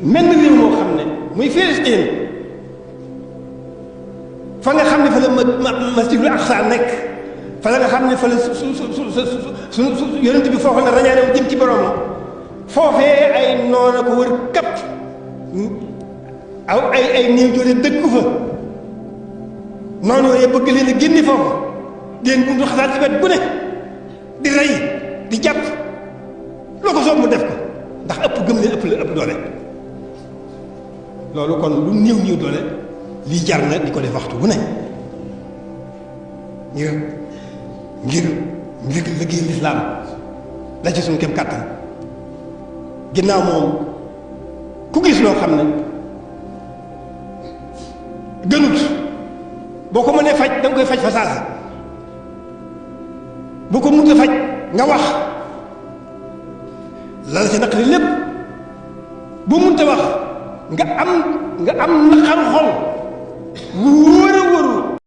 menn réew moo xam ne muy Filistin fa nga xam ne fa la masjidul aqsa nekk fa la nga xam ne fa la su yonent bi foofu la rañaane jëm ci borom la foofee ay noona ko wër kapp aw ay néew doole dëkku fa noonu yooyu bëgg leen a génne foofu di leen buntu xasaat ci wet bu ne di rey di jàpp loo ko soob mu def ko ndax ëpp gëm leen ëpp doole loolu kon lu néew doole lii jar na di ko def waxtu bu ne ngir liggéey lislaam la ci suñu kem kàttan ginnaaw moom ku gis loo xam ne gënut boo ko mënee faj da nga koy faj fa saasa boo ko mënut a faj nga wax la la ci naqari lépp boo mënut a wax nga am naqaru xol